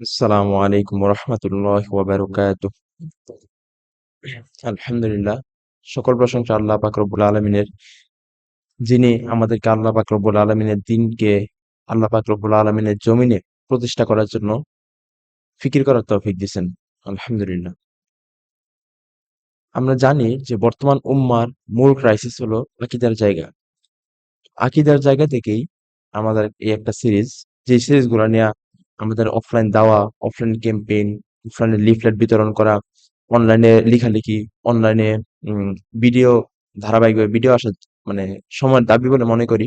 আসসালামু আলাইকুম রহমতুল্লাহ ওয়াবারকাতুহ। আলহামদুলিল্লাহ, সকল প্রশংসা আল্লাহ পাক রব্বুল আলমিনের, যিনি আমাদেরকে আল্লাহ পাক রব্বুল আলমিনের দিনকে আল্লাহ পাক রব্বুল আলমিনের জমিনে প্রতিষ্ঠা করার জন্য ফিকির করার তৌফিক দিয়েছেন। আলহামদুলিল্লাহ। আমরা জানি যে বর্তমান উম্মার মূল ক্রাইসিস হলো আকীদার জায়গা। আকীদার জায়গা থেকেই আমাদের এই একটা সিরিজ, যে সিরিজগুলো নিয়ে আমাদের অফলাইন দাওয়া, অফলাইন ক্যাম্পেইন, অফলাইনে লিফলেট বিতরণ করা, অনলাইনে লেখালেখি, অনলাইনে ভিডিও, ধারাবাহিকভাবে ভিডিও আসা মানে সময়ের দাবি বলে মনে করি।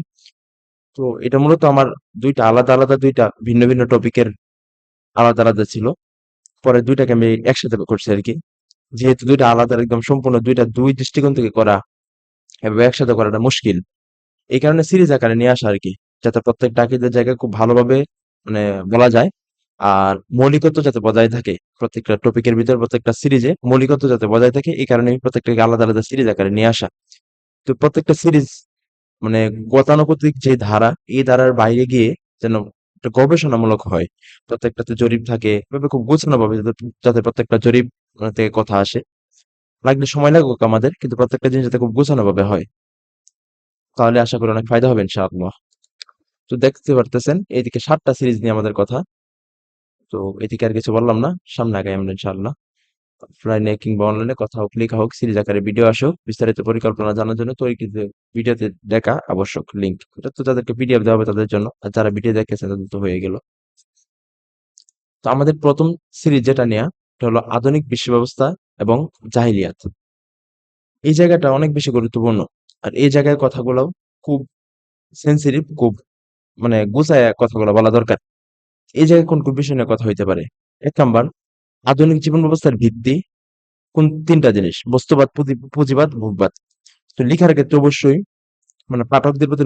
তো এটা মূলত আমার দুইটা ভিন্ন ভিন্ন টপিকের আলাদা আলাদা ছিল। পরে দুইটাকে আমি একসাথে করছি আর কি। যেহেতু দুইটা আলাদা, একদম সম্পূর্ণ দুই দৃষ্টিকোণ থেকে করা এবং একসাথে করাটা মুশকিল, এই কারণে সিরিজ আকারে নিয়ে আসা আরকি। যাতে প্রত্যেকটা আকীদার জায়গায় খুব ভালোভাবে মানে বলা যায়। আর মৌলিকত্ব যাতে বজায় থাকে। প্রত্যেকটা টপিকের ভিতর প্রত্যেকটা সিরিজে মৌলিকত্ব যাতে বজায় থাকে, এই কারণে আমি প্রত্যেকটাকে আলাদা আলাদা সিরিজ আকারে নিয়ে আসা। তো প্রত্যেকটা সিরিজ মানে গতানুগতিক যে ধারা, এই ধারার বাইরে গিয়ে যেন একটা গবেষণামূলক হয়। প্রত্যেকটাতে জরিপ থাকে। এভাবে খুব গোছানোভাবে যাতে প্রত্যেকটা জরিপ থেকে কথা আসে। লাগলে সময় লাগুক আমাদের, কিন্তু প্রত্যেকটা জিনিস যাতে খুব গোছানোভাবে হয়। তাহলে আশা করি অনেক ফায়দা হবে ইনশাআল্লাহ। তো দেখতে পারতেছেন এইদিকে ৭টা সিরিজ নিয়ে আমাদের কথা। তো এদিকে আর কিছু বললাম না, সামনে আগাই আমরা ইনশাআল্লাহ। অফলাইনে কিংবা অনলাইনে কথা হোক, লেখা হোক, সিরিজ আকারে ভিডিও আসুক, বিস্তারিত পরিকল্পনা জানার জন্য তৈরিকৃত ভিডিওতে দেখা আবশ্যক লিঙ্ক। এটা তো যাদেরকে পিডিএফ দেওয়া হবে তাদের জন্য, আর যারা ভিডিও দেখতেছেন তাদের তো হয়ে গেল। তো আমাদের প্রথম সিরিজ যেটা নেয়া, এটা হলো আধুনিক বিশ্ব ব্যবস্থা এবং জাহিলিয়াত। এই জায়গাটা অনেক বেশি গুরুত্বপূর্ণ। আর এই জায়গায় কথাগুলো খুব সেনসিটিভ, খুব গুছায় কথাগুলো বলা দরকার। এই জায়গায় কোন কোন বিষয় নিয়ে কথা হইতে পারে? ১ নাম্বার, আধুনিক জীবন ব্যবস্থার ভিত্তি কোন ৩ টা জিনিস: বস্তুবাদ, পুঁজিবাদ, ভোগবাদ। তো লিখার ক্ষেত্রে অবশ্যই পাঠকদের প্রতি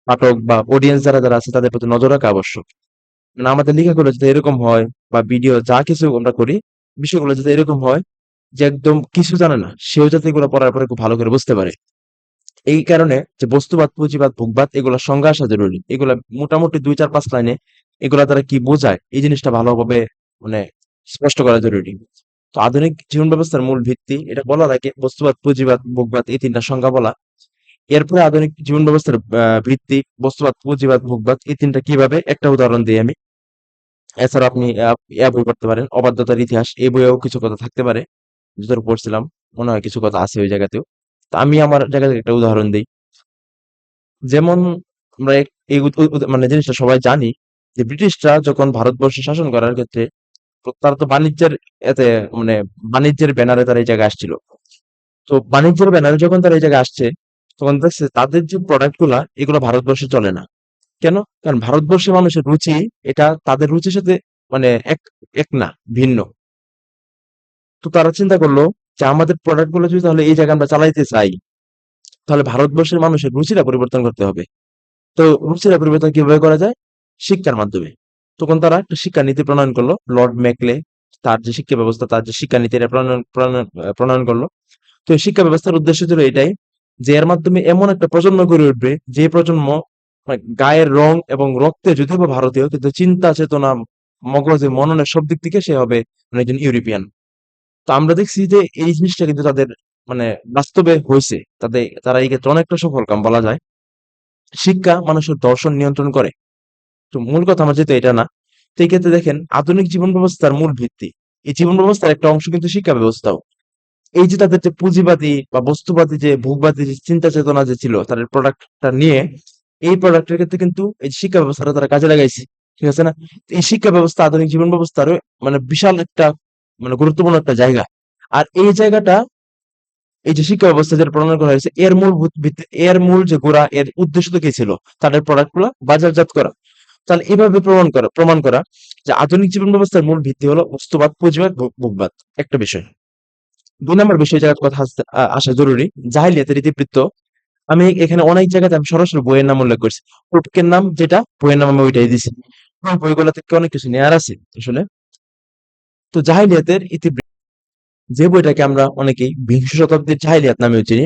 পাঠক বা অডিয়েন্স যারা আছে তাদের প্রতি নজর রাখা আবশ্যক। আমাদের লেখাগুলো যাতে এরকম হয়, বা ভিডিও যা কিছু আমরা করি, বিষয়গুলো যাতে এরকম হয় যে একদম কিছু জানে না সেও যাতে এগুলো পড়ার পরে খুব ভালো করে বুঝতে পারে। এই কারণে যে বস্তুবাদ, পুঁজিবাদ, ভোগবাদ, এগুলোর সংজ্ঞা আসা জরুরি। এগুলা মোটামুটি ২, ৪, ৫ লাইনে এগুলা দ্বারা কি বোঝায় এই জিনিসটা ভালোভাবে মানে স্পষ্ট করা জরুরি। তো আধুনিক জীবন ব্যবস্থার মূল ভিত্তি, এটা বলার আগে বস্তুবাদ, পুঁজিবাদ, ভোগবাদ এই ৩ টা সংজ্ঞা বলা। এরপরে আধুনিক জীবন ব্যবস্থার ভিত্তি, বস্তুবাদ, পুঁজিবাদ, ভোগবাদ এই ৩ টা কিভাবে, একটা উদাহরণ দিই আমি। এছাড়া আপনি বই পড়তে পারেন, অবাধ্যতার ইতিহাস, এই বইয়েও কিছু কথা থাকতে পারে। যতটুকু পড়ছিলাম মনে হয় কিছু কথা আছে ওই জায়গাতেও। তো আমি আমার জায়গা থেকে একটা উদাহরণ দিই। যেমন আমরা এই জিনিসটা সবাই জানি যে ব্রিটিশরা যখন ভারতবর্ষ শাসন করার ক্ষেত্রে তারা তো বাণিজ্যের এতে মানে বাণিজ্যের ব্যানারে তারা এই জায়গায় আসছিল। তো বাণিজ্যের ব্যানারে যখন তারা এই জায়গায় আসছে, তখন দেখছে তাদের যে প্রোডাক্ট গুলা এগুলো ভারতবর্ষে চলে না। কেন? কারণ ভারতবর্ষের মানুষের রুচি, এটা তাদের রুচির সাথে মানে এক এক না, ভিন্ন। তো তারা চিন্তা করলো যে আমাদের প্রোডাক্ট গুলো যদি তাহলে এই জায়গায় আমরা চালাইতে চাই, তাহলে ভারতবর্ষের মানুষের রুচিটা পরিবর্তন করতে হবে। তো রুচির পরিবর্তন কিভাবে করা যায়? শিক্ষার মাধ্যমে। তখন তারা একটা শিক্ষানীতি প্রণয়ন করলো। লর্ড মেকলে তার যে শিক্ষা ব্যবস্থা, তার যে শিক্ষানীতি এটা প্রণয়ন করলো। তো এই শিক্ষা ব্যবস্থার উদ্দেশ্য ছিল এটাই যে এর মাধ্যমে এমন একটা প্রজন্ম গড়ে উঠবে, যে প্রজন্ম গায়ের রং এবং রক্তে যদিও বা ভারতীয়, কিন্তু চিন্তা চেতনা, মগজে, মননের সব দিক থেকে সে হবে একজন ইউরোপিয়ান। তো আমরা দেখছি যে এই জিনিসটা কিন্তু তাদের মানে বাস্তবে হয়েছে। তারা এই ক্ষেত্রে অনেকটা সফলকাম বলা যায়। শিক্ষা মানুষের দর্শন নিয়ন্ত্রণ করে। তো মূল কথা আমার যেহেতু এটা না, তো এই ক্ষেত্রে দেখেন আধুনিক জীবন ব্যবস্থার মূল ভিত্তি, এই জীবন ব্যবস্থার একটা অংশ কিন্তু শিক্ষা ব্যবস্থাও। এই যে তাদের যে পুঁজিবাদী বা বস্তুবাদী যে ভোগবাদী যে চিন্তা চেতনা যে ছিল তাদের প্রোডাক্টটা নিয়ে, এই প্রোডাক্টের ক্ষেত্রে কিন্তু এই যে শিক্ষা ব্যবস্থাটা তারা কাজে লাগাইছে। ঠিক আছে না? তো এই শিক্ষা ব্যবস্থা আধুনিক জীবন ব্যবস্থার বিশাল একটা গুরুত্বপূর্ণ একটা জায়গা। আর এই জায়গাটা, এই যে শিক্ষা ব্যবস্থা যেটা প্রণয়ন করা হয়েছে, এর মূল যে গোড়া, এর উদ্দেশ্য তো কি ছিল? তাদের প্রোডাক্ট গুলা বাজারজাত করা। তাহলে এভাবে প্রমাণ করা যে আধুনিক জীবন ব্যবস্থার মূল ভিত্তি হলো বস্তুবাদ, পুঁজিবাদ, ভোগবাদ। একটা বিষয়। ২ নম্বর বিষয় জায়গার কথা আসা জরুরি, জাহিলিয়াতের ইতিবৃত্ত। আমি এখানে অনেক জায়গাতে আমি সরাসরি বইয়ের নাম উল্লেখ করছি। টপিকের নাম যেটা, বইয়ের নাম আমি ওইটাই দিছি। আমার বইগুলা থেকে অনেক কিছু নেয়ার আছে আসলে। তো জাহিলিয়াতের ইতিবৃত্ত, যে বইটাকে আমরা অনেকেই বিংশ শতাব্দীর জাহিলিয়াত নামেও চিনি,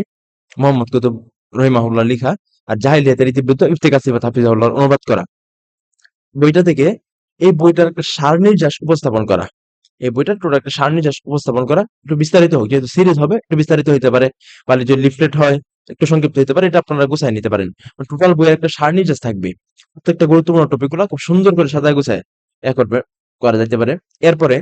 মোহাম্মদ কুতুব রহিমাহুল্লাহ লিখা। আর জাহিলিয়াতের ইতিবৃত্ত ইফতেখার সিফাত হাফিজাহুল্লাহর অনুবাদ করা। বইটা থেকে এই বইটার একটা সারনির্যাস উপস্থাপন করা। এই বইটার টোটাল একটা সারনির্যাস উপস্থাপন করা, একটু বিস্তারিত হোক, যেহেতু সিরিজ হবে একটু বিস্তারিত হইতে পারে, বা যদি লিফলেট হয় একটু সংক্ষিপ্ত হতে পারে, এটা আপনারা গুছায় নিতে পারেন। টোটাল বইয়ের একটা সারনির্যাস থাকবে, প্রত্যেকটা গুরুত্বপূর্ণ টপিক গুলা খুব সুন্দর করে সাজায় গুছায় এ করবে, করা যেতে পারে। এরপরে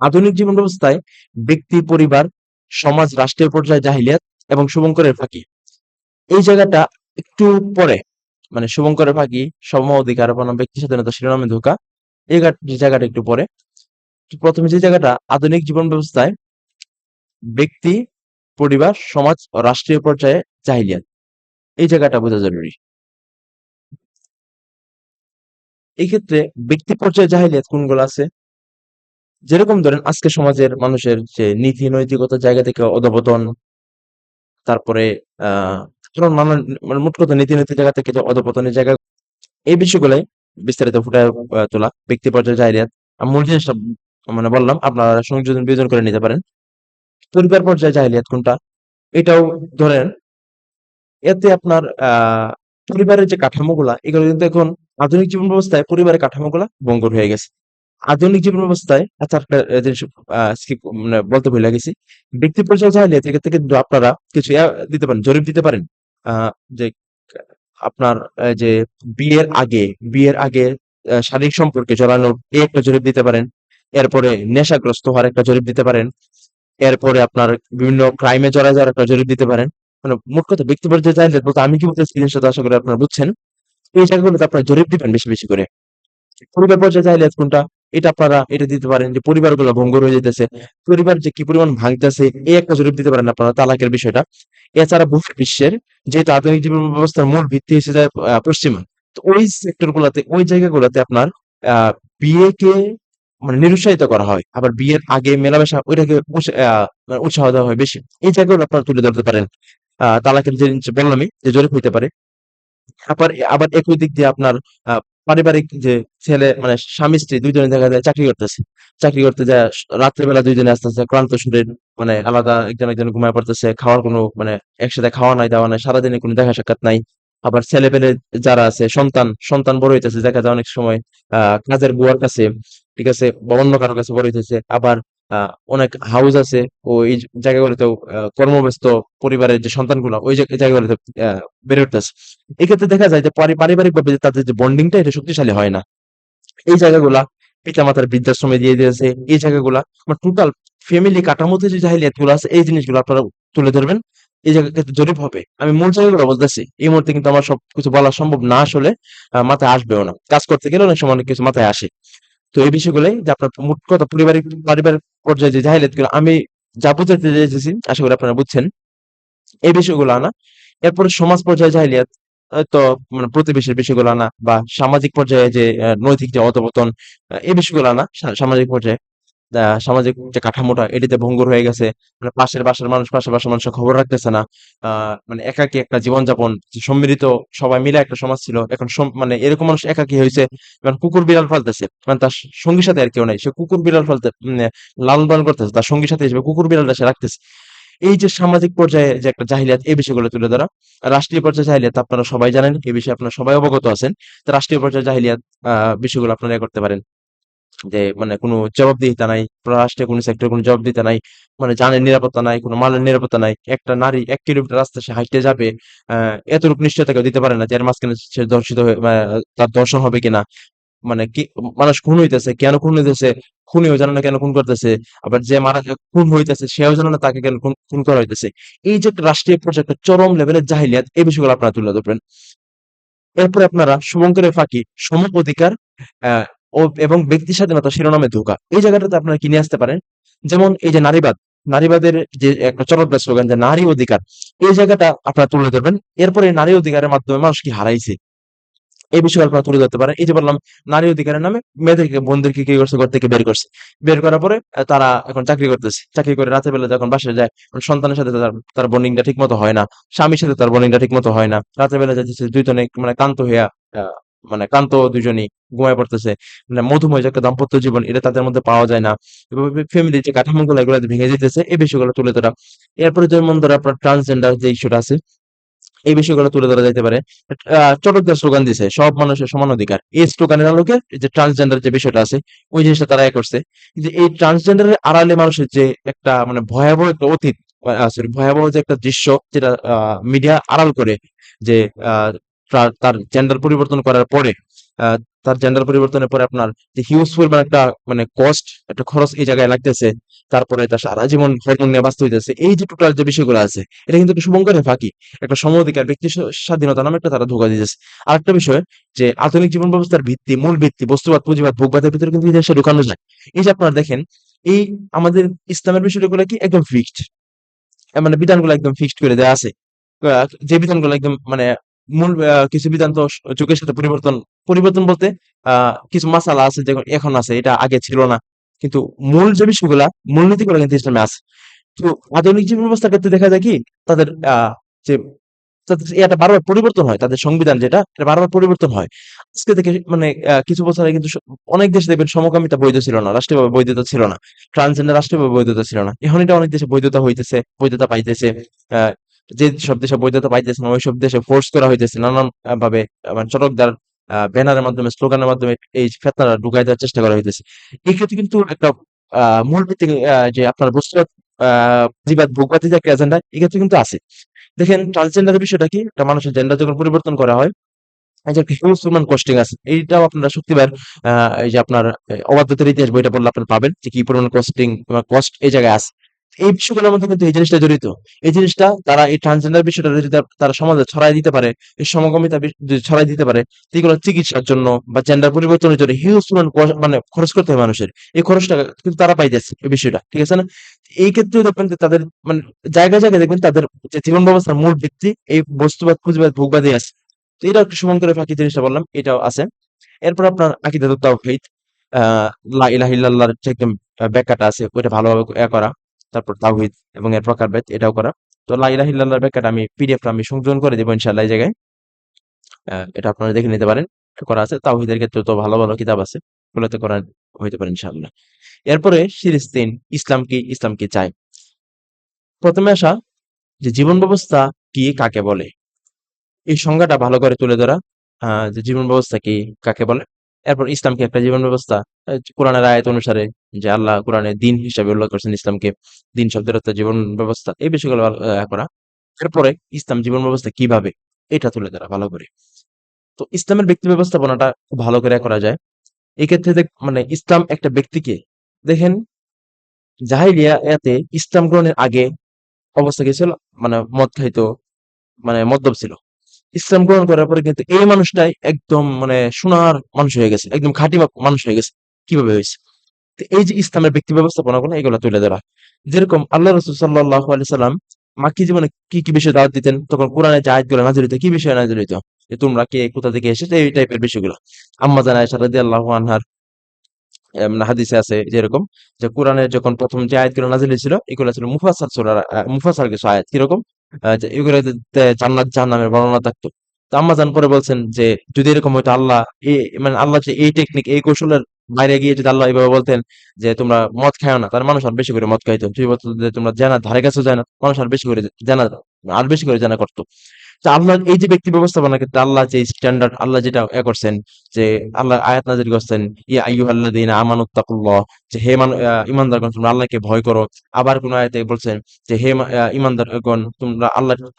আধুনিক জীবন ব্যবস্থায় ব্যক্তি, পরিবার, সমাজ, রাষ্ট্রীয় পর্যায়ে জাহিলিয়াত এবং শুভঙ্করের ফাঁকি, এই জায়গাটা একটু পরে, মানে শুভঙ্করের ফাঁকি, সম অধিকার বনাম ব্যক্তি স্বাধীনতা শিরোনামে ধোঁকা, যে জায়গাটা একটু পরে। তো প্রথমে যে জায়গাটা আধুনিক জীবন ব্যবস্থায় ব্যক্তি, পরিবার, সমাজ ও রাষ্ট্রীয় পর্যায়ে জাহিলিয়াত, এই জায়গাটা বোঝা জরুরি। এই ক্ষেত্রে ব্যক্তি পর্যায়ে জাহিলিয়াত কোনগুলো আছে, যেরকম ধরেন আজকে সমাজের মানুষের যে নীতি নৈতিকতার জায়গা থেকে অধঃপতন, তারপরে আহ ধরুন নানান, মানে মোট কথা নীতি নৈতিক জায়গা থেকে যে অধঃপতনের জায়গা, এই বিষয়গুলাই বিস্তারিত ফুটায় তোলা। ব্যক্তি পর্যায়ে জাহিলিয়াত আমি মূল জিনিসটা মানে বললাম, আপনারা সংযোজন বিয়োজন করে নিতে পারেন। পরিবার পর্যায়ে জাহিলিয়াত কোনটা, এটাও ধরেন। এতে আপনার পরিবারের যে কাঠামোগুলা, এগুলো কিন্তু এখন আধুনিক জীবন ব্যবস্থায় পরিবারের কাঠামোগুলা ভঙ্গুর হয়ে গেছে। আধুনিক জীবন ব্যবস্থায়, আচ্ছা একটা জিনিস মানে বলতে ভুলে গেছি, ব্যক্তি পর্যায়ে জাহিলিয়াত এক্ষেত্রে কিন্তু আপনারা কিছু দিতে পারেন, জরিপ দিতে পারেন। যে আপনার যে বিয়ের আগে, শারীরিক সম্পর্কে জড়ানোর এই একটা জরিপ দিতে পারেন। এরপরে নেশাগ্রস্ত হওয়ার একটা জরিপ দিতে পারেন। এরপরে আপনার বিভিন্ন ক্রাইমে জড়ায় যাওয়ার একটা জরিপ দিতে পারেন। মানে মোট কথা ব্যক্তি পর্যায়ে জাহিলিয়াত বলতে আমি কি বলতেছি জিনিসটা তো আশা করি আপনারা বুঝছেন। এই জায়গাগুলোতে আপনারা জরিপ দিবেন বেশি বেশি করে। পরিবার পর্যায়ে জাহিলিয়াত কোনটা, এটা আপনারা এটা দিতে পারেন যে পরিবারগুলো ভঙ্গুর হয়ে যেতেছে, পরিবার যে কি পরিমাণ ভাঙতেছে, এই একটা জরিপ দিতে পারেন আপনারা, তালাকের বিষয়টা। এছাড়া বিশ্বের যেহেতু আধুনিক জীবন ব্যবস্থার মূল ভিত্তি হিসেবে পশ্চিমা, তো ওই সেক্টর গুলাতে, ওই জায়গাগুলোতে আপনার আহ বিয়েকে মানে নিরুৎসাহিত করা হয়, আবার বিয়ের আগে মেলামেশা ওইটাকে মানে উৎসাহ দেওয়া হয় বেশি। এই জায়গাগুলো আপনারা তুলে ধরতে পারেন। তালাকের যে জিনিস বললামই যে জরিপ হইতে পারে। আবার আবার একই দিক দিয়ে আপনার পারিবারিক যে ছেলে মানে স্বামী স্ত্রী দুইজনে দেখা যায় চাকরি করতেছে, চাকরি করতে যায় রাত্রেবেলা দুইজনে আস্তে আস্তে ক্লান্ত শরীর, মানে আলাদা একজন একজন ঘুমায় পড়তেছে, খাওয়ার কোনো মানে একসাথে খাওয়া নাই, দাওয়া নাই, সারাদিনে কোনো দেখা সাক্ষাৎ নাই। আবার ছেলে পেলে যারা আছে, সন্তান সন্তান বড় হইতেছে, দেখা যায় অনেক সময় কাজের বুয়ার কাছে, ঠিক আছে, বা অন্য কারো কাছে বড় হইতেছে। আবার অনেক হাউস আছে ওই জায়গাগুলোতেও কর্মব্যস্ত পরিবারের যে সন্তানগুলো ওই জায়গাগুলোতে বেড়ে উঠতেছে। এক্ষেত্রে দেখা যায় যে পারিবারিক ভাবে তাদের যে বন্ডিংটা এটা শক্তিশালী হয় না। এই জায়গাগুলা পিতামাতার বৃদ্ধাশ্রমে দিয়ে দিয়েছে, এই জায়গাগুলা আমার টোটাল ফ্যামিলি কাঠামোতে যে জাহিলিয়াত গুলো আছে, এই জিনিসগুলো আপনারা তুলে ধরবেন। এই জায়গা ক্ষেত্রে জরিপ হবে। আমি মূল জায়গাগুলো বলতেছি, এই মুহূর্তে কিন্তু আমার সবকিছু বলা সম্ভব না আসলে, মাথায় আসবেও না, কাজ করতে গেলে অনেক সময় অনেক কিছু মাথায় আসে। তো এই বিষয়গুলোই যে আপনার মোট কথা পারিবারিক পর্যায়ে যে জাহিলিয়াত গুলো আমি যা বুঝাতে চেয়েছি, আশা করি আপনারা বুঝছেন এই বিষয়গুলো আনা। এরপরে সমাজ পর্যায়ে জাহিলিয়াত, তো মানে প্রতিবেশীর বিষয়গুলো আনা, বা সামাজিক পর্যায়ে যে নৈতিক যে অধপতন, এই বিষয়গুলো আনা। সামাজিক পর্যায়ে সামাজিক যে কাঠামোটা এটিতে ভঙ্গুর হয়ে গেছে, মানে পাশের বাসার মানুষের খবর রাখতেছে না। মানে একাকী একটা জীবনযাপন, যে সম্মিলিত সবাই মিলে একটা সমাজ ছিল, এখন মানে এরকম মানুষ একাকী হয়েছে, মানে কুকুর বিড়াল পালতেছে, মানে তার সঙ্গী সাথে আর কেউ নাই, সে কুকুর বিড়াল পালতে লালন পালন করতেছে, তার সঙ্গী সাথে হিসেবে কুকুর বিড়ালটা সে রাখতেছে। এই যে সামাজিক পর্যায়ে যে একটা জাহিলিয়াত, এই বিষয়গুলো তুলে ধরা। রাষ্ট্রীয় পর্যায়ে জাহিলিয়াত আপনারা সবাই জানেন, এই বিষয়ে আপনারা সবাই অবগত আছেন। তো রাষ্ট্রীয় পর্যায়ে জাহিলিয়াত বিষয়গুলো আপনারা করতে পারেন যে মানে কোনো জবাবদিহিতা নাই, রাষ্ট্রের কোনো সেক্টরে কোনো জবাবদিহিতা নাই, মানে জানের নিরাপত্তা নাই, কোনো মালের নিরাপত্তা নাই। একটা নারী ১ কিলোমিটার রাস্তা সে হাঁটতে যাবে, এতটুকু নিশ্চয়তা কেউ দিতে পারে না যে এর মাঝখানে সে ধর্ষিত হয়ে তার ধর্ষণ হবে কিনা। মানে কি মানুষ খুন হইতেছে, কেন খুন হইতেছে, খুনিও জানে না কেন খুন করতেছে। আবার যে খুন হইতেছে সেও জানে না তাকে কেন খুন খুন করা হইতেছে। এই যে একটা রাষ্ট্রীয় পর্যায়ে একটা চরম লেভেলের জাহিলিয়াত, এই বিষয়গুলো আপনারা তুলে ধরবেন। এরপরে আপনারা শুভঙ্করের ফাঁকি, সম অধিকার আহ, ও এবং ব্যক্তি স্বাধীনতা শিরোনামে ধোঁকা, এই জায়গাটাতে আপনারা কি নিয়ে আসতে পারেন। যেমন এই যে নারীবাদ, নারীবাদের যে একটা চলৎ স্লোগান যে নারী অধিকার, এই জায়গাটা আপনারা তুলে ধরবেন। এরপরে নারী অধিকারের মাধ্যমে মানুষ কি হারাইছে, এই বিষয়ে আপনারা তুলে ধরতে পারেন। এই যে বললাম নারী অধিকারের নামে মেয়েদেরকে, বোনদেরকে কি করছে, ঘর থেকে বের করছে, বের করার পরে তারা এখন চাকরি করতেছে, চাকরি করে রাতের বেলা যখন বাসায় যায়, সন্তানের সাথে তার তার বন্ডিংটা ঠিক মতো হয় না, স্বামীর সাথে তার বন্ডিংটা ঠিক মতো হয় না, রাতের বেলা যাচ্ছে দুইজনে মানে ক্লান্ত হইয়া আহ, মানে ক্লান্ত দুজনই ঘুমায় পড়তেছে। মানে মধুময় যে একটা দাম্পত্য জীবন এটা তাদের মধ্যে পাওয়া যায় না। ফ্যামিলির যে কাঠামো গুলো এগুলো ভেঙে যেতেছে, এই বিষয়গুলো তুলে ধরা। এরপরে যেমন ধরো আপনার ট্রান্সজেন্ডার যে ইস্যুটা আছে, এই বিষয়গুলো তুলে ধরা যাইতে পারে। চটকদার স্লোগান দিছে সব মানুষের সমান অধিকার, এই স্লোগানের আলোকে এই যে ট্রান্সজেন্ডার যে বিষয়টা আছে ওই জিনিসটা তারা করছে। যে এই ট্রান্সজেন্ডারের আড়ালে মানুষের যে একটা মানে ভয়াবহ একটা অতীত, সরি ভয়াবহ যে একটা দৃশ্য যেটা মিডিয়া আড়াল করে, যে আহ, তার জেন্ডার পরিবর্তন করার পরে, আহ, তার জেন্ডার পরিবর্তনের পরে আপনার যে হিউজ পরিমাণ একটা মানে কস্ট, একটা খরচ এই জায়গায় লাগতেছে, তারপরে তার সারা জীবন হরমোন নিয়ে বাঁচতে হইতেছে, এই যে টোটাল যে বিষয়গুলো আছে, এটা কিন্তু একটা শুভঙ্করের ফাঁকি, একটা সম অধিকার, ব্যক্তি স্বাধীনতা নামে একটা তারা ধোঁকা দিতেছে। আরেকটা বিষয়, যে আধুনিক জীবন ব্যবস্থার ভিত্তি, মূল ভিত্তি বস্তুবাদ, পুঁজিবাদ, ভোগবাদের ভিতরে কিন্তু এই জিনিসটা ঢুকানো যায়। এই যে আপনারা দেখেন, এই আমাদের ইসলামের বিষয়গুলো কি একদম ফিক্সড, মানে বিধানগুলো একদম ফিক্সড করে দেওয়া আছে। যে বিধানগুলো একদম মানে মূল, কিছু বিধান তো যুগের সাথে পরিবর্তন, পরিবর্তন বলতে কিছু মাসালা আছে যেগুলো এখন আছে, এটা আগে ছিল না, কিন্তু মূল যে বিষয়গুলা, মূলনীতিগুলো কিন্তু ইসলামে আছে। তো আধুনিক জীবন ব্যবস্থার ক্ষেত্রে দেখা যায় কি, তাদের যে তাদের এটা বারবার পরিবর্তন হয়, তাদের সংবিধান যেটা এটা বারবার পরিবর্তন হয়। আজকে থেকে মানে কিছু বছর আগে কিন্তু অনেক দেশে দেখবেন সমকামিতা বৈধ ছিল না, রাষ্ট্রীয়ভাবে বৈধতা ছিল না, ট্রান্সজেন্ডার রাষ্ট্রীয়ভাবে বৈধতা ছিল না। এখন এটা অনেক দেশে বৈধতা হইতেছে, বৈধতা পাইতেছে। আহ, যে সব দেশে বৈধতা পাইতেছে না, ওই সব দেশে ফোর্স করা হইতেছে নানান ভাবে, মানে চটকদার ব্যানারের মাধ্যমে, স্লোগানের মাধ্যমে এই ফেতনাটা ঢুকাই দেওয়ার চেষ্টা করা হইতেছে। এই ক্ষেত্রে কিন্তু একটা মূল ভিত্তিক, যে আপনার বস্তুবাদ, প্রতিবাদ, ভোগবাদী যে একটা এজেন্ডা, এক্ষেত্রে কিন্তু আছে। দেখেন ট্রান্সজেন্ডারের বিষয়টা কি, একটা মানুষের জেন্ডার যখন পরিবর্তন করা হয়, এই যে একটা হিউজ পরিমাণ কস্টিং আছে, এইটাও আপনারা শক্তিবার এই যে আপনার অবাধ্যতার ইতিহাস বইটা পড়লে আপনারা পাবেন যে কি পরিমাণ কস্টিং কস্ট এই জায়গায় আছে। এই বিষয়গুলোর মধ্যে কিন্তু এই জিনিসটা জড়িত। এই জিনিসটা তারা এই ট্রান্সজেন্ডার বিষয়টা যদি তারা সমাজে ছড়াই দিতে পারে, এই সমকামিতা যদি ছড়াই দিতে পারে, তো এগুলো চিকিৎসার জন্য বা জেন্ডার পরিবর্তনের জন্য হিউজ পরিমাণ মানে খরচ করতে হয় মানুষের। এই খরচটা কিন্তু তারা পাইতেছে এই বিষয়টা, ঠিক আছে না? এই ক্ষেত্রে দেখবেন যে তাদের মানে জায়গায় জায়গায় দেখবেন তাদের যে জীবন ব্যবস্থার মূল ভিত্তি এই বস্তুবাদ, পুঁজিবাদ, ভোগবাদী আছে। তো এটা একটু শুভঙ্করের ফাঁকি জিনিসটা বললাম, এটাও আছে। এরপর আপনার আকিদাতুত তাওহীদ, লা ইলাহা ইল্লাল্লাহর যে একদম ব্যাখ্যাটা আছে ওইটা ভালোভাবে করা। তারপর তাওহীদ এবং এর প্রকারভেদ এটাও করা। তো লা ইলাহা ইল্লাল্লাহর ব্যাখ্যাটা আমি পিডিএফটা আমি সংযোজন করে দেব ইনশাআল্লাহ এই জায়গায়। এটা আপনারা দেখে নিতে পারেন। করা আছে। তাওহীদের ক্ষেত্রে তো ভালো, ভালো কিতাব আছে। ওগুলোতে করা হইতে পারে ইনশাআল্লাহ। এরপরে সিরিজ ৩, ইসলাম কি? ইসলাম কি চায়? ১ম এ আসা যে জীবন ব্যবস্থা কি, কাকে বলে? এই সংজ্ঞাটা ভালো করে তুলে ধরা, যে জীবন ব্যবস্থা কি, কাকে বলে। এরপর ইসলাম কি একটা জীবন ব্যবস্থা? কোরআনের আয়াত অনুসারে যে আল্লাহ কোরআনে দিন হিসাবে উল্লেখ করেছেন ইসলামকে, দিন শব্দের অর্থ জীবন ব্যবস্থা, এই বিষয়গুলো করা। এরপরে ইসলাম জীবন ব্যবস্থা কিভাবে, এটা তুলে ধরা ভালো করে। তো ইসলামের ব্যক্তি ব্যবস্থাপনাটা খুব ভালো করে করা যায়। এক্ষেত্রে মানে ইসলাম একটা ব্যক্তিকে, দেখেন জাহিলিয়া এতে ইসলাম গ্রহণের আগে অবস্থা কি ছিল, মানে মদ খাইতো, মানে মদ্যপ ছিল। ইসলাম গ্রহণ করার পরে কিন্তু এই মানুষটাই একদম মানে সোনার মানুষ হয়ে গেছে, একদম খাঁটি মানুষ হয়ে গেছে। কিভাবে হয়েছে? তো এই যে ইসলামের ব্যক্তি ব্যবস্থাপনাগুলো এগুলো তুলে ধরা। যেরকম আল্লাহ রাসূল সাল্লাল্লাহু আলাইহি সাল্লাম মাক্কী জীবনে কি, কি বিষয়ে দাওয়াত দিতেন? তখন কোরআনের যে আয়াতগুলো নাযিল হইতো, কি বিষয়ে নাযিল হইতো? যে তোমরা কে, কোথা থেকে এসেছো, এই টাইপের বিষয়গুলো। আম্মা জান আয়েশা রাদিয়াল্লাহু আনহার হাদিসে আছে যেরকম, যে কোরআনের যখন ১ম যে আয়াতগুলো নাযিল হয়েছিল, এগুলো ছিল মুফাসসাল সূরার মুফাসসাল কিছু আয়াত। কিরকম? যে এগুলোতে জান্নাত জাহান্নামের বর্ণনা থাকতো। তো আম্মাজান পরে বলছেন যে যদি এরকম হইতো, আল্লাহ মানে আল্লাহ যে এই টেকনিক, এই কৌশলের বাইরে গিয়ে যদি আল্লাহ এভাবে বলতেন যে তোমরা মদ খাইও না, তাহলে মানুষ আর বেশি করে মদ খাইতো। যদি বলতো যে তোমরা জেনার ধারে কাছেও যায় না, মানুষ আর বেশি করে জেনা, আর বেশি করে জেনা করতো। তো আল্লাহ এই যে ব্যক্তি ব্যবস্থাপনার ক্ষেত্রে আল্লাহ যে স্ট্যান্ডার্ড, আল্লাহ যেটা করছেন, যে আল্লাহ আয়াত নাযিল করছেন, ইয়া আইয়ুহাল্লাযীনা আমানুত্তাকুল্লাহ, যে হে ঈমানদারগণ তোমরা আল্লাহকে ভয় করো। আবার কোন আয়াতে বলছেন যে হে ঈমানদারগণ তোমরা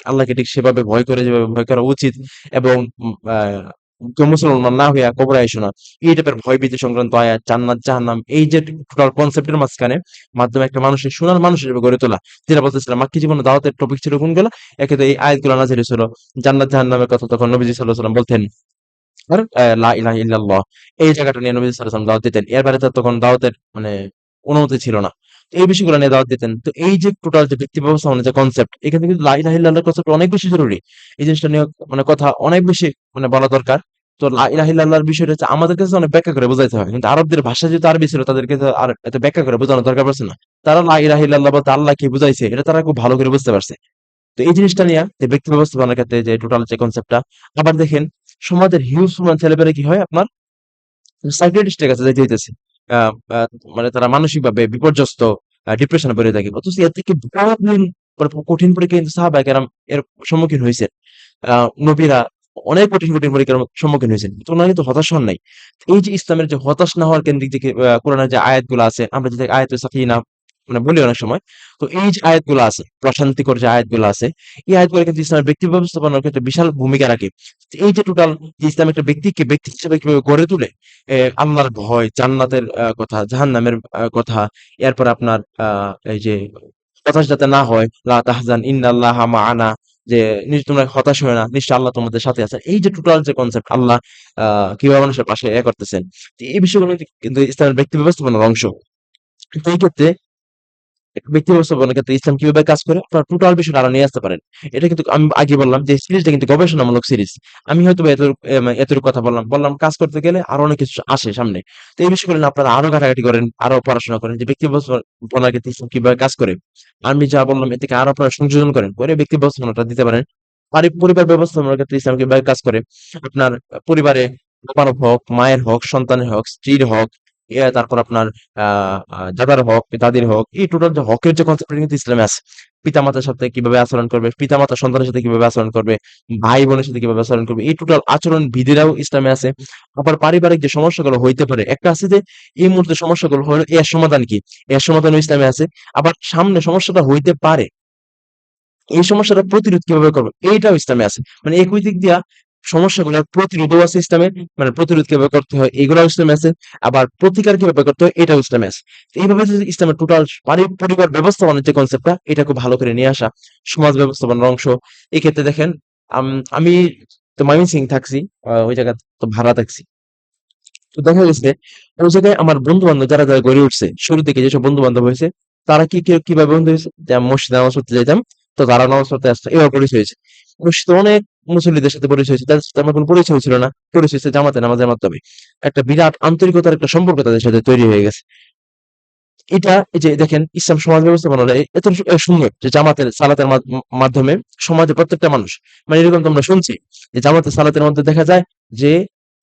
আল্লাহকে ঠিক সেভাবে ভয় করে যেভাবে ভয় করা উচিত, এবং কেউ মুসলমান না হইয়া কবরে আইসো না। এই টাইপের ভয়ভীতি সংক্রান্ত আয়াত, জান্নাত জাহান্নাম, এই যে টোটাল কনসেপ্টের মাঝখানে মাধ্যমে একটা মানুষের সোনার মানুষ হিসেবে গড়ে তোলা, যেটা বলতেছিলাম মাক্কী জীবনে দাওয়াতের টপিক ছিল কোনগুলো, একে তো এই আয়াতগুলো নাযিল হয়েছিল। জান্নাত জাহান্নামের কথা তখন নবীজি সাল্লাল্লাহু আলাইহি ওয়াসাল্লাম বলতেন, আর লা ইলাহা ইল্লাল্লাহ এই জায়গাটা নিয়ে নবী সাল্লাল্লাহু আলাইহি ওয়াসাল্লাম দাওয়াত দিতেন। এর বাইরে তো তখন দাওয়াতের মানে অনুমতি ছিল না। তো এই বিষয়গুলো নিয়ে দাওয়াত দিতেন। তো এই যে টোটাল যে ব্যক্তি ব্যবস্থাপনা যে কনসেপ্ট, এখানে কিন্তু লা ইলাহা ইল্লাল্লাহর কনসেপ্ট অনেক বেশি জরুরি। এই জিনিসটা নিয়ে মানে কথা অনেক বেশি মানে বলা দরকার। তো লা ইলাহা ইল্লাল্লাহর বিষয়টা হচ্ছে আমাদের কাছে অনেক ব্যাখ্যা করে বোঝাইতে হয়। কিন্তু আরবদের ভাষা যেহেতু আরবি ছিল, তাদেরকে তো আর এত ব্যাখ্যা করে বোঝানোর দরকার পড়ছে না। তারা লা ইলাহা ইল্লাল্লাহ বলতে আল্লাহ কি বুঝাইছে এটা তারা খুব ভালো করে বুঝতে পারছে। তো এই জিনিসটা নিয়ে যে ব্যক্তি ব্যবস্থাপনার ক্ষেত্রে যে টোটাল যে কনসেপ্টটা, আবার দেখেন সমাজের হিউজ পরিমাণ ছেলেপেলে কি হয় আপনার সাইকিয়াট্রিস্টের কাছে যাইতে হইতেছে। আ আ মানে তারা মানসিকভাবে বিপর্যস্ত, ডিপ্রেশনে পড়ে থাকে। অথচ এর থেকে বড় কঠিন পরীক্ষা কিন্তু সাহাবায়ে কেরাম এর সম্মুখীন হইছে। নবীরা অনেক কঠিন কঠিন পরীক্ষার সম্মুখীন হয়েছেন, তো ওনারা কিন্তু হতাশ হন নাই। এই যে ইসলামের যে হতাশ না হওয়ার কেন্দ্রিক যে কোরআনের যে আয়াতগুলো আছে, আমরা যেটা আয়াতুস সাকিনা মানে বলি অনেক সময়, তো এই যে আয়াতগুলো আছে, প্রশান্তিকর যে আয়াতগুলো আছে, এই আয়াতগুলো কিন্তু ইসলামের ব্যক্তি ব্যবস্থাপনার ক্ষেত্রে বিশাল ভূমিকা রাখে। এই যে টোটাল যে ইসলাম একটা ব্যক্তিকে ব্যক্তি হিসেবে কিভাবে গড়ে তোলে, আল্লাহর ভয়, জান্নাতের কথা, জাহান্নামের কথা, এরপর আপনার এই যে হতাশ যাতে না হয়, লা তাহজান ইন্নাল্লাহা মাআনা, যে তোমরা হতাশ হয়ো না, নিশ্চয়ই আল্লাহ তোমাদের সাথে আছেন। এই যে টোটাল যে কনসেপ্ট, আল্লাহ কিভাবে মানুষের পাশে করতেছেন। তো এই বিষয়গুলো কিন্তু ইসলামের ব্যক্তি ব্যবস্থাপনার অংশ। তো এই ক্ষেত্রে ব্যক্তি ব্যবস্থাপনার ক্ষেত্রে ইসলাম কিভাবে কাজ করে আপনার টোটাল বিষয়টা আরো নিয়ে আসতে পারেন। এটা কিন্তু আমি আগে বললাম যে সিরিজটা কিন্তু গবেষণামূলক সিরিজ। আমি হয়তো বা এতটুকু কথা বললাম কাজ করতে গেলে আরো অনেক কিছু আসে সামনে। তো এই বিষয়গুলো নিয়ে আপনারা আরো ঘাটাঘাটি করেন, আরো পড়াশোনা করেন যে ব্যক্তি ব্যবস্থাপনার ক্ষেত্রে ইসলাম কিভাবে কাজ করে। আমি যা বললাম এ থেকে আরো আপনারা সংযোজন করেন, করে ব্যক্তি ব্যবস্থাপনাটা দিতে পারেন। পরিবার ব্যবস্থাপনার ক্ষেত্রে ইসলাম কিভাবে কাজ করে। আপনার পরিবারে বাবার হোক, মায়ের হোক, সন্তানের হোক, স্ত্রীর হোক, তারপর আপনার দাদার হক, দাদির হক, এই টোটাল যে হকের যে কনসেপ্টটা কিন্তু ইসলামে আছে। পিতামাতার সাথে কিভাবে আচরণ করবে, পিতামাতা সন্তানের সাথে কিভাবে আচরণ করবে, ভাই বোনের সাথে কিভাবে আচরণ করবে, এই টোটাল আচরণ বিধিরাও ইসলামে আছে। আবার পারিবারিক যে সমস্যাগুলো হইতে পারে, একটা আছে যে এই মুহূর্তে সমস্যাগুলো হলো এর সমাধান কি, এর সমাধানও ইসলামে আছে। আবার সামনে সমস্যাটা হইতে পারে, এই সমস্যাটা প্রতিরোধ কিভাবে করবো, এইটাও ইসলামে আছে। মানে একই দিক দিয়া সমস্যাগুলোর প্রতিরোধও আছে ইসলামে, মানে প্রতিরোধ কিভাবে করতে হয় এগুলোও ইসলামে আছে। আবার প্রতিকার কিভাবে করতে হয় এটাও ইসলামে আছে। তো এইভাবে যদি ইসলামের টোটাল পরিবার ব্যবস্থাপনার যে কনসেপ্টটা, এটা খুব ভালো করে নিয়ে আসা সমাজ ব্যবস্থাপনার অংশ। এই ক্ষেত্রে দেখেন, আমি তো ময়মনসিং থাকছি, ওই জায়গা তো ভাড়া থাকছি। তো দেখা গেছে ওই জায়গায় আমার বন্ধু বান্ধব যারা যারা গড়ে উঠছে, শুরু থেকে যেসব বন্ধু বান্ধব হয়েছে, তারা কিভাবে বন্ধু হয়েছে, যে আমি মসজিদে নামাজ পড়তে যেতাম, তো তারা নামাজ পড়তে আসতো, এভাবে পরিচয় হয়েছে। মসজিদে অনেক মুসল্লিদের সাথে পরিচয় হয়েছে, তাদের সাথে আমার কোনো পরিচয় ছিল না, পরিচয় হয়েছে জামাতে নামাজের মাধ্যমে। একটা বিরাট আন্তরিকতার একটা সম্পর্ক তাদের সাথে তৈরি হয়ে গেছে। এটা এই যে দেখেন ইসলাম সমাজ ব্যবস্থাপনা এত সুন্দর যে জামাতের সালাতের মাধ্যমে সমাজে প্রত্যেকটা মানুষ, মানে এরকম তো আমরা শুনছি যে জামাতের সালাতের মধ্যে দেখা যায় যে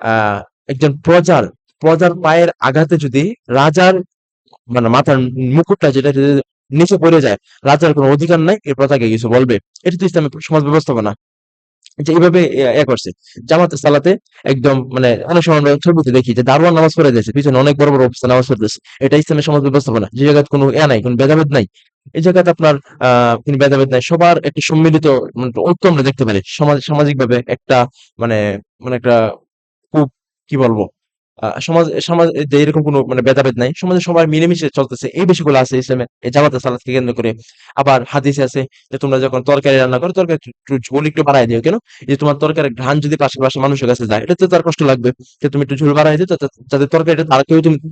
আহ একজন প্রজার পায়ের আঘাতে যদি রাজার মানে মাথার মুকুটটা যেটা যদি নিচে পড়ে যায়, রাজার কোনো অধিকার নাই এই প্রজাকে কিছু বলবে। এটা তো ইসলামের সমাজ ব্যবস্থাপনা, যে এইভাবে করছে জামাতে সালাতে। একদম মানে অনেক সময় আমরা ছবিতে দেখি যে দারোয়ান নামাজ পড়ে যাচ্ছে, পিছনে অনেক বড় বড় অফিসার নামাজ পড়তেছে। এটা ইসলামের সমাজ ব্যবস্থাপনা, যে জায়গায় কোনো নাই, কোনো ভেদাভেদ নাই। এই জায়গাতে আপনার কোনো ভেদাভেদ নাই, সবার একটা সম্মিলিত মানে ঐক্য আমরা দেখতে পারি সামাজিক ভাবে একটা মানে মানে একটা খুব কি বলবো সমাজ যে এরকম কোনো মানে ভেদাভেদ নাই, সমাজে সবাই মিলেমিশে চলতেছে, এই বিষয়গুলো আছে ইসলামে এই জামাতে সালাতকে কেন্দ্র করে। আবার হাদিসে আছে যে তোমরা যখন তরকারি রান্না করো, তরকারি একটু ঝোল একটু বাড়ায় দিও। কেন? যে তোমার তরকারির ঘ্রাণ যদি পাশে পাশে মানুষের কাছে যায়, এটা তো তার কষ্ট লাগবে, যে তুমি একটু ঝোল বাড়ায় দিও, যাতে তরকারিটা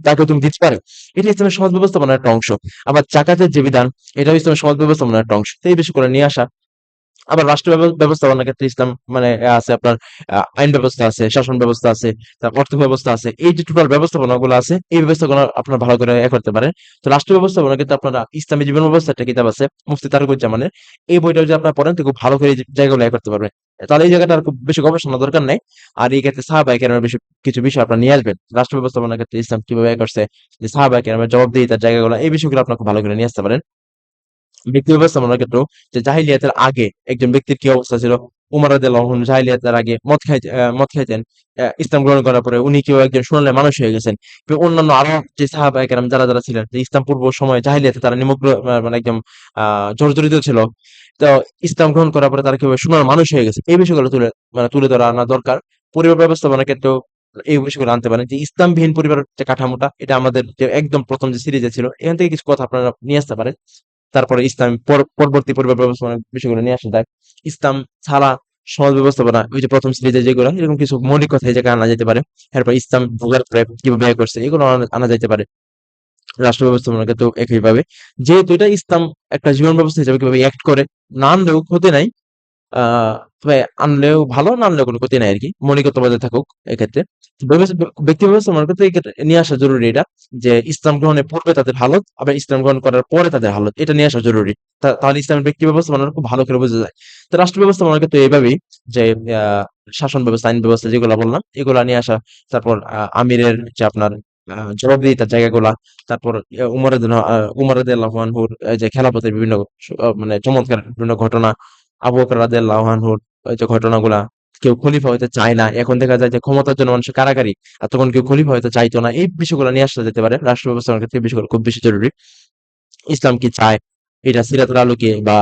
তাকেও তুমি দিতে পারো। এটা ইসলামের সমাজ ব্যবস্থাপনার একটা অংশ। আবার জাকাতের যে বিধান, এটাও ইসলামের সমাজ ব্যবস্থাপনার একটা অংশ। তো এই বিষয়গুলো নিয়ে আসা। আবার রাষ্ট্র ব্যবস্থাপনার ক্ষেত্রে ইসলাম মানে আছে আপনার আইন ব্যবস্থা আছে, শাসন ব্যবস্থা আছে, তারপর অর্থ ব্যবস্থা আছে। এই যে টোটাল ব্যবস্থাপনাগুলো আছে, এই ব্যবস্থাগুলো আপনারা ভালো করে করতে পারেন। তো রাষ্ট্র ব্যবস্থাপনার ক্ষেত্রে আপনারা ইসলামী জীবন ব্যবস্থা একটা কিতাব আছে মুফতি তারিকুজ্জামানের, এই বইটা যদি আপনারা পড়েন তো খুব ভালো করে এই জায়গাগুলো করতে পারবেন। তাহলে এই জায়গাটা আর খুব বেশি গবেষণা দরকার নাই। আর এই ক্ষেত্রে সাহাবায়ে কেরামের বেশি কিছু বিষয় আপনারা নিয়ে আসবেন, রাষ্ট্র ব্যবস্থাপনার ক্ষেত্রে ইসলাম কিভাবে করছে, যে সাহাবায়ে কেরামের জবাবদিহিতার জায়গাগুলো, এই বিষয়গুলো আপনারা খুব ভালো করে নিয়ে আসতে পারেন। ব্যক্তি ব্যবস্থাপনার ক্ষেত্রেও যে জাহিলিয়াতের আগে একজন ব্যক্তির কি অবস্থা ছিল। উমর রাদিয়াল্লাহু আনহু জাহিলিয়াতের আগে মদ খাইতেন। ইসলাম গ্রহণ করার পরে উনি কেউ একজন সোনালী মানুষ হয়ে গেছেন। অন্যান্য আরো যে সাহাবায়ে কেরাম যারা যারা ছিলেন, যে ইসলাম পূর্ব সময়ে জাহিলিয়াতে তারা নিমগ্ন মানে একদম জর্জরিত ছিল। তো ইসলাম গ্রহণ করার পরে তারা কিভাবে সোনার মানুষ হয়ে গেছে, এই বিষয়গুলো তুলে ধরা আনা দরকার। পরিবার ব্যবস্থাপনার ক্ষেত্রেও এই বিষয়গুলো আনতে পারেন, যে ইসলামবিহীন পরিবারের যে কাঠামোটা, এটা আমাদের যে একদম প্রথম যে সিরিজে ছিল, এখান থেকে কিছু কথা আপনারা নিয়ে আসতে পারেন। তারপরে ইসলাম পরবর্তী পরিবার ব্যবস্থাপনার বিষয়গুলো নিয়ে আসা যায়। ইসলাম ছাড়া সমাজ ব্যবস্থাপনা, ওই যে প্রথম সিরিজে যেগুলো, এরকম কিছু মৌলিক কথা এই জায়গায় আনা যেতে পারে। এরপর ইসলাম ভোগের পরে কিভাবে ব্যয় করছে, এগুলো আনা যাইতে পারে। রাষ্ট্র ব্যবস্থাপনার ক্ষেত্রেও একইভাবে, যেহেতু এটা ইসলাম একটা জীবন ব্যবস্থা হিসেবে কিভাবে অ্যাক্ট করে, না আনলেও ক্ষতি নাই। তবে আনলেও ভালো, না আনলেও কোনো ক্ষতি নাই আরকি। মৌলিকত্ব বজায় থাকুক এক্ষেত্রে। ব্যক্তি ব্যবস্থাপনার ক্ষেত্রে এই ক্ষেত্রে নিয়ে আসা জরুরি এটা, যে ইসলাম গ্রহণের পূর্বে তাদের হালত, আবার ইসলাম গ্রহণ করার পরে তাদের হালত। এটা নিয়ে আসা জরুরি। তাহলে ইসলামের ব্যক্তি ব্যবস্থাপনা খুব ভালো করে বোঝা যায়। তো রাষ্ট্র ব্যবস্থাপনার ক্ষেত্রে এভাবেই, যে আ শাসন ব্যবস্থা, আইন ব্যবস্থা যেগুলা বললাম, এগুলা নিয়ে আসা। তারপর আমিরের যে আপনার জবাবদিহিতার জায়গাগুলা, তারপর উমর রাদিয়াল্লাহু আনহুর যে খেলাফতের বিভিন্ন মানে চমৎকার বিভিন্ন ঘটনা, আবু বকর রাদিয়াল্লাহু আনহুর ওই যে ঘটনাগুলা, কেউ খলিফা হইতে চায় না, এখন দেখা যায় যে ক্ষমতার জন্য মানুষের কারাগারি, আর তখন কেউ খলিফা হইতে চাইতো না, এই বিষয়গুলো নিয়ে আসা যেতে পারে রাষ্ট্র ব্যবস্থার ক্ষেত্রে। এই বিষয়গুলো খুব বেশি জরুরি। ইসলাম কি চায়, এটা সিরাতের আলোকে বা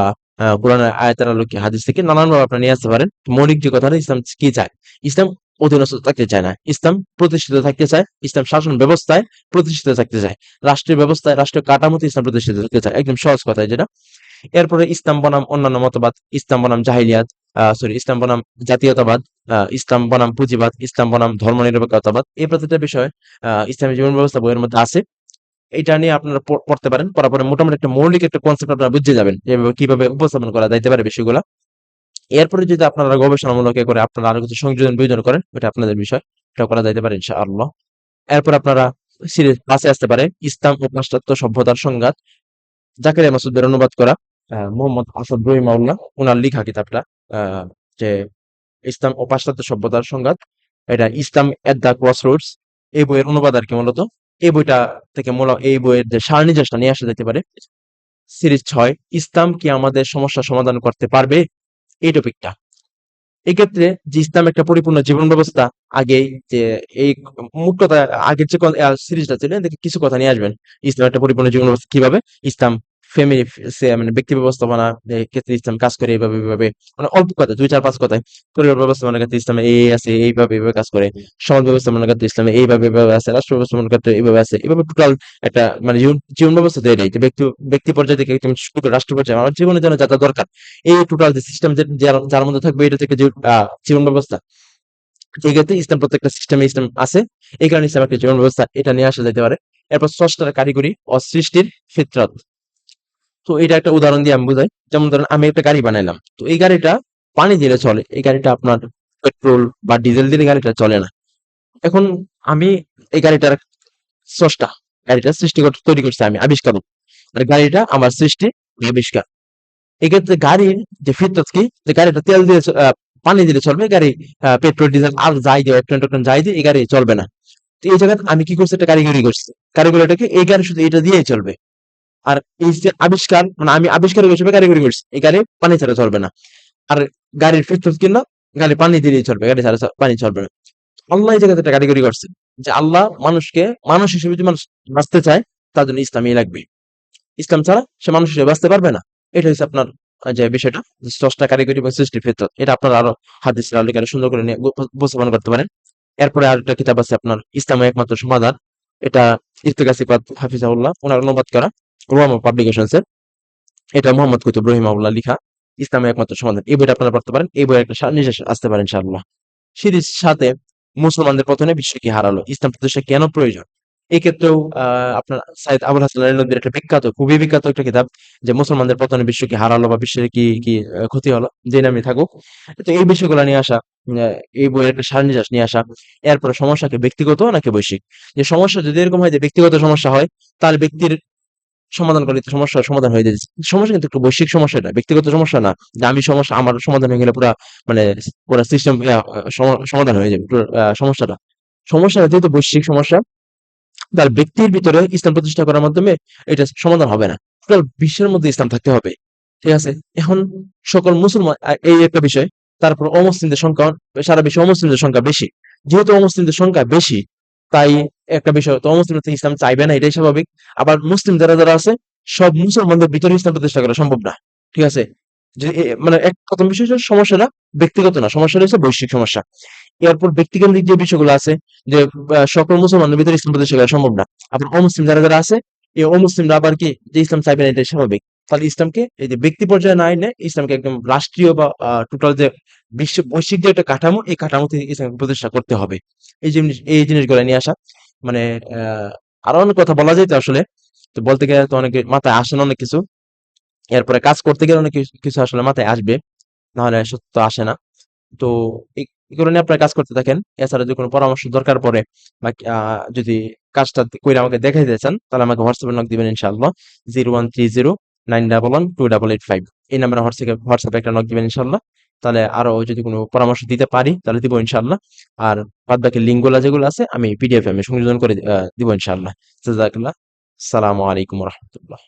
কোরআনের আয়াতের আলোকে, হাদিস থেকে নানানভাবে আপনারা নিয়ে আসতে পারেন। মৌলিক যে কথাটা, ইসলাম কি চায়? ইসলাম অধীনস্থ থাকতে চায় না, ইসলাম প্রতিষ্ঠিত থাকতে চায়। ইসলাম শাসন ব্যবস্থায় প্রতিষ্ঠিত থাকতে চায়, রাষ্ট্রীয় ব্যবস্থায়, রাষ্ট্রীয় কাঠামোতে ইসলাম প্রতিষ্ঠিত থাকতে চায়, একদম সহজ কথায় যেটা। এরপরে ইসলাম বনাম অন্যান্য মতবাদ, ইসলাম বনাম জাহিলিয়াত, সরি ইসলাম বনাম জাতীয়তাবাদ, ইসলাম বনাম পুঁজিবাদ, ইসলাম বনাম ধর্মনিরপেক্ষতাবাদ, এই প্রতিটা বিষয় ইসলামী জীবন ব্যবস্থা বইয়ের মধ্যে আছে। এটা নিয়ে আপনারা পড়তে পারেন। পড়ার পরে মোটামুটি একটা মৌলিক একটা কনসেপ্ট আপনারা বুঝে যাবেন এভাবে কিভাবে উপস্থাপন করা যাইতে পারে বিষয়গুলা। এরপরে যদি আপনারা গবেষণামূলক করে আপনারা আরো কিছু সংযোজন বিয়োজন করেন, এটা আপনাদের বিষয়, এটা করা যাইতে পারে ইনশাআল্লাহ। এরপর আপনারা সিরিজ ক্লাসে আসতে পারে ইসলাম ও পাশ্চাত্য সভ্যতার সংঘাত, জাকারিয়া মাসুদের অনুবাদ করা, মোহাম্মদ আসাদ রহিমাউল্লাহ ওনার লিখা কিতাবটা, আহ, যে ইসলাম ও পাশ্চাত্য সভ্যতার সংঘাত, এটা ইসলাম এট দ্য ক্রস রোডস, এই বইয়ের অনুবাদ আর কি মূলত। এই বইটা থেকে এই বইয়ের যে সারনির্দেশটা নিয়ে আসা যেতে পারে। সিরিজ ৬, ইসলাম কি আমাদের সমস্যা সমাধান করতে পারবে, এই টপিকটা। এক্ষেত্রে যে ইসলাম একটা পরিপূর্ণ জীবন ব্যবস্থা, আগে যে এই মোট কথা, আগের যে সিরিজটা ছিল এর থেকে কিছু কথা নিয়ে আসবেন। ইসলাম একটা পরিপূর্ণ জীবন ব্যবস্থা কিভাবে, ইসলাম ফ্যামিলি, মানে ব্যক্তি ব্যবস্থাপনা ক্ষেত্রে ইসলাম কাজ করে এইভাবে এইভাবে, মানে অল্প কথা ২ ৪ ৫ কথায়। পরিবার ব্যবস্থাপনার ক্ষেত্রে ইসলামে এই আছে, এইভাবে এইভাবে কাজ করে। সমাজ ব্যবস্থাপনার ক্ষেত্রে ইসলামে এইভাবে এইভাবে আছে, রাষ্ট্র ব্যবস্থাপনার ক্ষেত্রে এইভাবে আছে, এইভাবে টোটাল একটা মানে জীবন জীবন ব্যবস্থা তো এটাই, যে ব্যক্তি ব্যক্তি পর্যায়ে থেকে একদম শুরু করে রাষ্ট্র পর্যায়ে আমার জীবনের জন্য যা যা দরকার, এই টোটাল যে সিস্টেম যার যার মধ্যে থাকবে, এটা থেকে যে জীবন ব্যবস্থা, এই ক্ষেত্রে ইসলাম প্রত্যেকটা সিস্টেমে ইসলাম আছে। এই কারণে ইসলাম একটা জীবন ব্যবস্থা, এটা নিয়ে আসা যেতে পারে। এরপর স্রষ্টার কারিগরি ও সৃষ্টির ফিতরত। তো এটা একটা উদাহরণ দিয়ে আমি বুঝাই। যেমন ধরেন আমি একটা গাড়ি বানাইলাম, তো এই গাড়িটা পানি দিলে চলে, এই গাড়িটা আপনার পেট্রোল বা ডিজেল দিলে গাড়িটা চলে না। এখন আমি এই গাড়িটার স্রষ্টা, গাড়িটা সৃষ্টি তৈরি করছে আমি, আবিষ্কারক। আর গাড়িটা আমার সৃষ্টি, আবিষ্কার। এক্ষেত্রে গাড়ির যে ফিতরত কি, যে গাড়িটা তেল দিয়ে পানি দিলে চলবে, গাড়ি পেট্রোল ডিজেল আর যাই দিয়ে পেট্রোল টেট্রোল যাই দিয়ে এই গাড়ি চলবে না। তো এই জায়গায় আমি কি করছি, একটা কারিগরি করছি। কারিগরিটাকে এই গাড়ি শুধু এটা দিয়েই চলবে। আর এই যে আবিষ্কার, মানে আমি আবিষ্কার হিসেবে কারিগরি করছি, এই গাড়ি পানি ছাড়া চলবে না। আর গাড়ির ফিতরত কিনা, গাড়ি পানি দিলেই চলবে, গাড়ি ছাড়া পানি চলবে না। আল্লাহ এই জায়গাতে একটা কারিগরি করছে, যে আল্লাহ মানুষকে মানুষ হিসেবে যদি মানুষ বাঁচতে চায়, তার জন্য ইসলামই লাগবে। ইসলাম ছাড়া সে মানুষ হিসেবে বাঁচতে পারবে না। এটা হচ্ছে আপনার যে বিষয়টা, যে স্রষ্টা কারিগরি এবং সৃষ্টির ফিতরত, এটা আপনার আরো হাদিসের আলোকে আরো সুন্দর করে নিয়ে উপস্থাপন করতে পারেন। এরপরে আরেকটা কিতাব আছে আপনার ইসলামের একমাত্র সমাধান, এটা ইফতেখার সিফাত হাফিজাহুল্লাহ ওনার অনুবাদ করা, রোয়ামা পাবলিকেশনস এর। এটা মোহাম্মদ কুতুব রহিমাহুল্লাহ লিখা, ইসলামের একমাত্র সমাধান। এই বইটা আপনারা পড়তে পারেন, এই বইয়ের একটা নির্দেশ আসতে পারেন ইনশাআল্লাহ। সিরিজ সাথে মুসলমানদের পতনে বিশ্ব কি হারালো, ইসলাম প্রতিষ্ঠা কেন প্রয়োজন। এই ক্ষেত্রেও আপনার সাইদ আবুল হাসান আলী নদীর একটা বিখ্যাত, খুবই বিখ্যাত একটা কিতাব, যে মুসলমানদের পতনে বিশ্ব কি হারালো বা বিশ্বের কি কি ক্ষতি হলো, যে নামে থাকুক। তো এই বিষয়গুলো নিয়ে আসা, এই বইয়ের একটা সারনির্যাস নিয়ে আসা। এরপরে সমস্যাকে ব্যক্তিগত নাকি বৈশ্বিক, যে সমস্যা যদি এরকম হয় যে ব্যক্তিগত সমস্যা হয়, তাহলে ব্যক্তির সমাধান করলে তো সমস্যার সমাধান হয়ে যাচ্ছে। সমস্যা কিন্তু একটু বৈশ্বিক সমস্যা, এটা ব্যক্তিগত সমস্যা না। যে আমি সমস্যা, আমার সমাধান হয়ে গেলে পুরা মানে পুরা সিস্টেম সমাধান হয়ে যাবে পুরো সমস্যাটা। সমস্যাটা যেহেতু বৈশ্বিক সমস্যা, তার ব্যক্তির ভিতরে ইসলাম প্রতিষ্ঠা করার মাধ্যমে এটা সমাধান হবে না। টোটাল বিশ্বের মধ্যে ইসলাম থাকতে হবে। ঠিক আছে? এখন সকল মুসলমান, এই একটা বিষয়। তারপর অমুসলিমদের সংখ্যা, সারা বিশ্বে অমুসলিমদের সংখ্যা বেশি। যেহেতু অমুসলিমদের সংখ্যা বেশি, তাই একটা বিষয়, তো অমুসলিমরা তো ইসলাম চাইবে না, এটাই স্বাভাবিক। আবার মুসলিম যারা যারা আছে, সব মুসলমানদের ভিতরে ইসলাম প্রতিষ্ঠা করা সম্ভব না। ঠিক আছে? যে মানে এক প্রথম বিষয় হচ্ছে সমস্যাটা ব্যক্তিগত না, সমস্যাটা হচ্ছে বৈশ্বিক সমস্যা। এরপর ব্যক্তিকেন্দ্রিক যে বিষয়গুলো আছে, যে সকল মুসলমানদের ভিতরে ইসলাম প্রতিষ্ঠা করা সম্ভব না। আবার অমুসলিম যারা যারা আছে, এই অমুসলিমরা আবার কি, যে ইসলাম চাইবে না, এটাই স্বাভাবিক। তাহলে ইসলামকে এই যে ব্যক্তি পর্যায়ে না এনে, ইসলামকে একদম রাষ্ট্রীয় বা টোটাল যে বিশ্ব বৈশ্বিক যে একটা কাঠামো, এই কাঠামোতে ইসলামকে প্রতিষ্ঠা করতে হবে। এই জিনিসগুলো নিয়ে আসা, মানে আরো অনেক কথা বলা যায় তো আসলে। তো বলতে গেলে তো অনেক মাথায় আসে না অনেক কিছু। এরপরে কাজ করতে গেলে অনেক কিছু আসলে মাথায় আসবে, নাহলে সত্য আসে না। তো এগুলো নিয়ে আপনারা কাজ করতে থাকেন। এছাড়া যদি কোনো পরামর্শ দরকার পড়ে বা যদি কাজটা কইরা আমাকে দেখাইতে চান, তাহলে আমাকে হোয়াটসঅ্যাপে নক দিবেন ইনশাআল্লাহ। 01309112885, এই নাম্বারে হোয়াটসঅ্যাপে একটা নক দিবেন ইনশাআল্লাহ। তাহলে আরো যদি কোনো পরামর্শ দিতে পারি তাহলে দিব ইনশাআল্লাহ। আর বাদ বাকি লিঙ্ক গুলা যেগুলো আছে আমি পিডিএফ এ আমি সংযোজন করে দিব ইনশাআল্লাহ। জাযাকাল্লাহ। আসসালামু আলাইকুম ওয়া রাহমাতুল্লাহ।